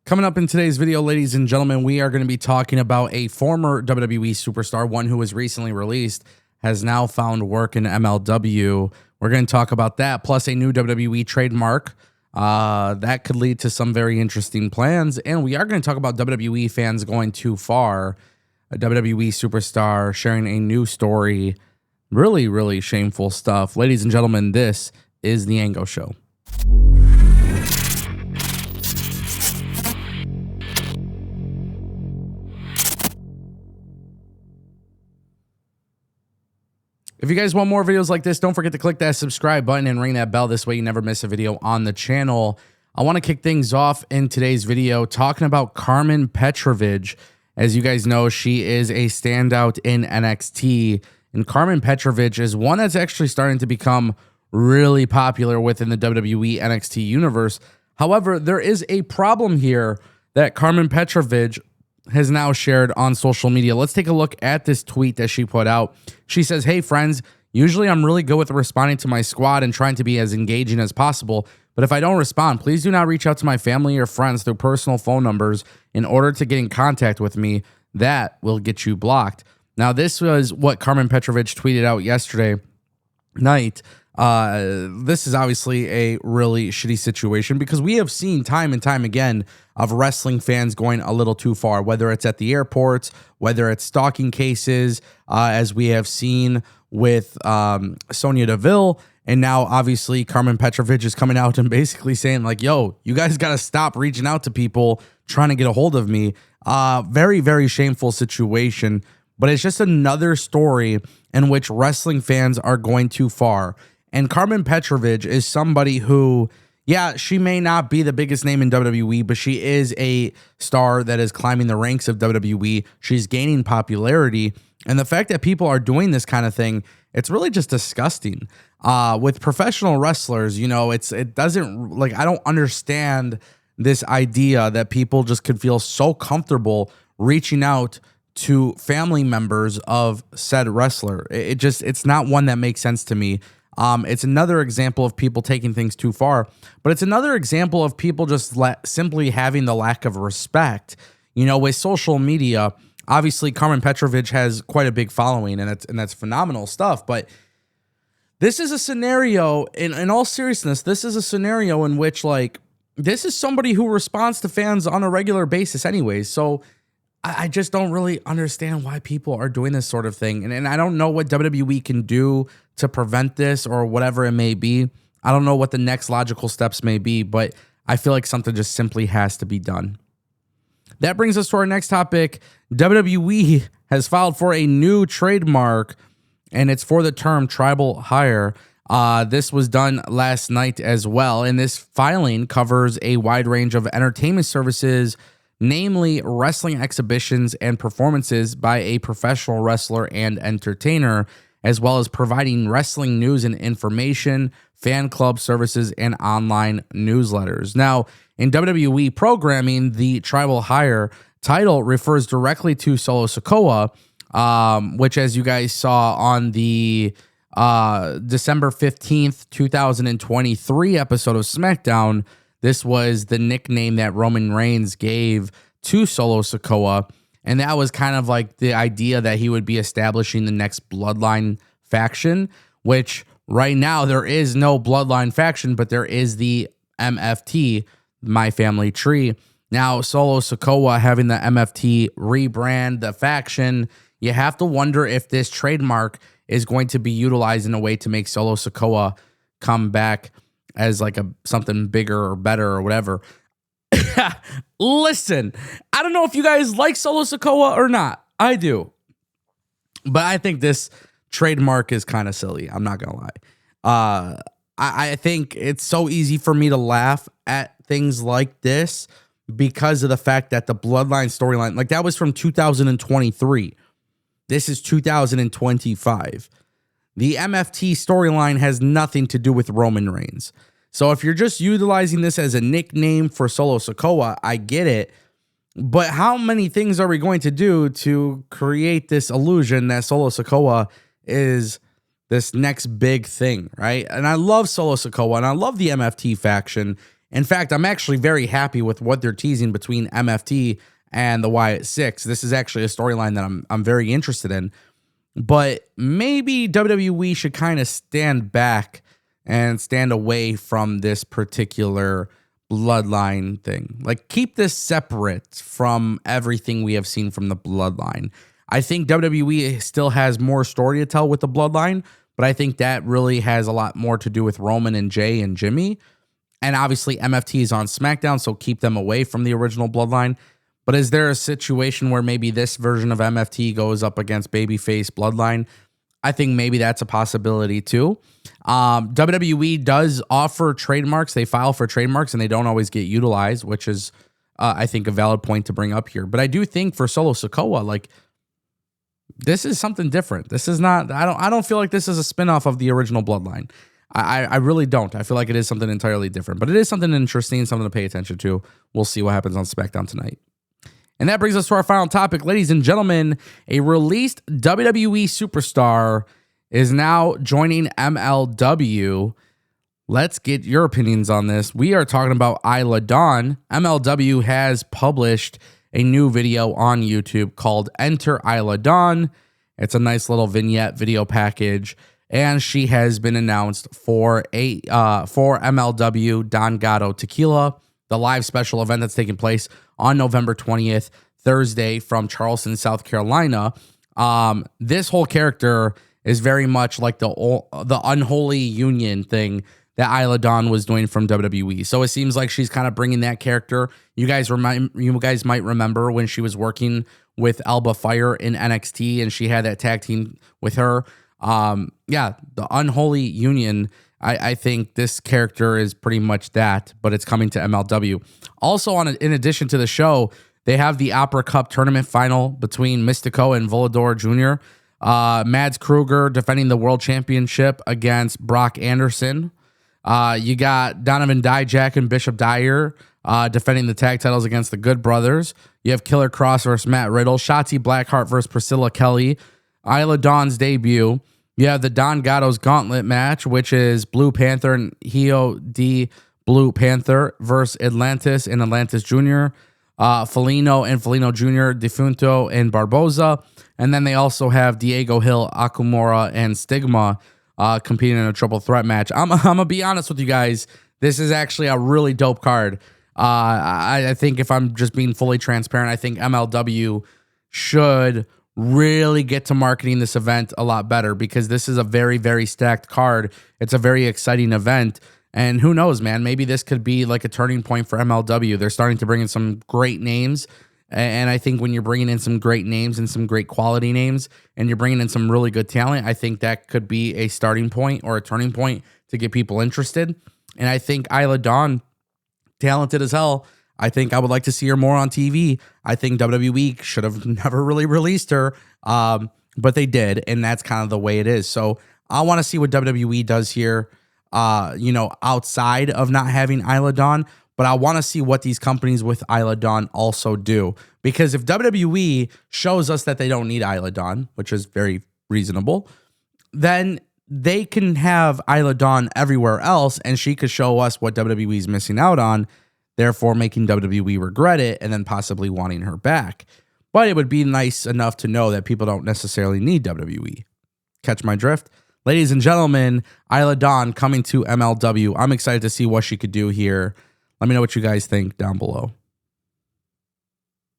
Coming up in today's video, ladies and gentlemen, we are going to be talking about a former WWE superstar, one who was recently released, has now found work in MLW. We're going to talk about that, plus a new WWE trademark that could lead to some very interesting plans. And we are going to talk about WWE fans going too far, a WWE superstar sharing a new story. Really, really shameful stuff. Ladies and gentlemen, this is the Ango Show. If you guys want more videos like this, don't forget to click that subscribe button and ring that bell. This way you never miss a video on the channel. I want to kick things off in today's video talking about Carmen Petrovic. As you guys know, she is a standout in NXT. And Carmen Petrovic is one that's actually starting to become really popular within the WWE NXT universe. However, there is a problem here that Carmen Petrovic has now shared on social media. Let's take a look at this tweet that she put out. She says, "Hey friends, usually I'm really good with responding to my squad and trying to be as engaging as possible. But if I don't respond, please do not reach out to my family or friends through personal phone numbers in order to get in contact with me. That will get you blocked." Now, this was what Carmen Petrovic tweeted out yesterday night. This is obviously a really shitty situation because we have seen time and time again of wrestling fans going a little too far, whether it's at the airports, whether it's stalking cases, as we have seen with Sonya Deville. And now, obviously, Carmen Petrovic is coming out and basically saying, like, yo, you guys got to stop reaching out to people trying to get a hold of me. Very, very shameful situation. But it's just another story in which wrestling fans are going too far. And Carmen Petrovic is somebody who, yeah, she may not be the biggest name in WWE, but she is a star that is climbing the ranks of WWE. She's gaining popularity. And the fact that people are doing this kind of thing, it's really just disgusting. With professional wrestlers, you know, it doesn't, like, I don't understand this idea that people just could feel so comfortable reaching out to family members of said wrestler. It's not one that makes sense to me. It's another example of people taking things too far, but it's another example of people just simply having the lack of respect. You know, with social media, obviously Carmen Petrovic has quite a big following, and that's phenomenal stuff. But this is a scenario, in all seriousness, this is a scenario in which, like, this is somebody who responds to fans on a regular basis anyways. So I just don't really understand why people are doing this sort of thing. And I don't know what WWE can do to prevent this or whatever it may be. I don't know what the next logical steps may be, but I feel like something just simply has to be done. That brings us to our next topic. WWE has filed for a new trademark, and it's for the term tribal hire. This was done last night as well, and this filing covers a wide range of entertainment services, namely wrestling exhibitions and performances by a professional wrestler and entertainer, as well as providing wrestling news and information, fan club services, and online newsletters. Now, in WWE programming, the tribal hire title refers directly to Solo Sikoa, which, as you guys saw on the December 15th, 2023 episode of SmackDown, this was the nickname that Roman Reigns gave to Solo Sikoa, and that was kind of like the idea that he would be establishing the next Bloodline faction, which right now there is no Bloodline faction, but there is the MFT, My Family Tree. Now, Solo Sikoa having the MFT rebrand the faction, you have to wonder if this trademark is going to be utilized in a way to make Solo Sikoa come back as like something bigger or better or whatever. Listen, I don't know if you guys like Solo Sikoa or not. I do. But I think this trademark is kind of silly. I'm not going to lie. I think it's so easy for me to laugh at things like this because of the fact that the Bloodline storyline, like, that was from 2023. This is 2025. The MFT storyline has nothing to do with Roman Reigns. So if you're just utilizing this as a nickname for Solo Sikoa, I get it. But how many things are we going to do to create this illusion that Solo Sikoa is this next big thing, right? And I love Solo Sikoa, and I love the MFT faction, In fact, I'm actually very happy with what they're teasing between MFT and the Wyatt Six. This is actually a storyline that I'm very interested in. But maybe WWE should kind of stand back and stand away from this particular bloodline thing. Like, keep this separate from everything we have seen from the bloodline. I think WWE still has more story to tell with the bloodline, but I think that really has a lot more to do with Roman and Jay and Jimmy. And obviously MFT is on SmackDown, so keep them away from the original bloodline. But is there a situation where maybe this version of MFT goes up against babyface bloodline? I think maybe that's a possibility too. WWE does offer trademarks. They file for trademarks and they don't always get utilized, which is, I think, a valid point to bring up here. But I do think for Solo Sikoa, like, this is something different. This is not, I don't feel like this is a spinoff of the original bloodline. I really don't. I feel like it is something entirely different, but it is something interesting, something to pay attention to. We'll see what happens on SmackDown tonight. And that brings us to our final topic. Ladies and gentlemen, a released WWE superstar is now joining MLW. Let's get your opinions on this. We are talking about Isla Dawn. MLW has published a new video on YouTube called Enter Isla Dawn. It's a nice little vignette video package, and she has been announced for MLW Don Gato Tequila, the live special event that's taking place on November 20th, Thursday, from Charleston, South Carolina. This whole character is very much like the unholy union thing that Isla Dawn was doing from WWE. So it seems like she's kind of bringing that character. You guys might remember when she was working with Alba Fire in NXT and she had that tag team with her. Yeah, the unholy union. I think this character is pretty much that, but it's coming to MLW. Also, in addition to the show, they have the Opera Cup tournament final between Mystico and Volador Jr. Mads Kruger defending the world championship against Brock Anderson. You got Donovan Dijak and Bishop Dyer defending the tag titles against the Good Brothers. You have Killer Cross versus Matt Riddle. Shotzi Blackheart versus Priscilla Kelly. Isla Dawn's debut. You have the Don Gato's Gauntlet match, which is Blue Panther and Hio D. Blue Panther versus Atlantis and Atlantis Jr., Felino and Felino Jr., Defunto and Barboza. And then they also have Diego Hill, Akumura, and Stigma competing in a triple threat match. I'm going to be honest with you guys. This is actually a really dope card. I think if I'm just being fully transparent, I think MLW should really get to marketing this event a lot better, because this is a very, very stacked card. It's a very exciting event. And who knows, man, maybe this could be like a turning point for MLW. They're starting to bring in some great names. And I think when you're bringing in some great names and some great quality names, and you're bringing in some really good talent, I think that could be a starting point or a turning point to get people interested. And I think Isla Dawn, talented as hell. I think I would like to see her more on TV. I think WWE should have never really released her, but they did, and that's kind of the way it is. So I want to see what WWE does here, outside of not having Isla Dawn, but I want to see what these companies with Isla Dawn also do. Because if WWE shows us that they don't need Isla Dawn, which is very reasonable, then they can have Isla Dawn everywhere else, and she could show us what WWE is missing out on, therefore making WWE regret it and then possibly wanting her back. But it would be nice enough to know that people don't necessarily need WWE. Catch my drift? Ladies and gentlemen, Isla Dawn coming to MLW. I'm excited to see what she could do here. Let me know what you guys think down below.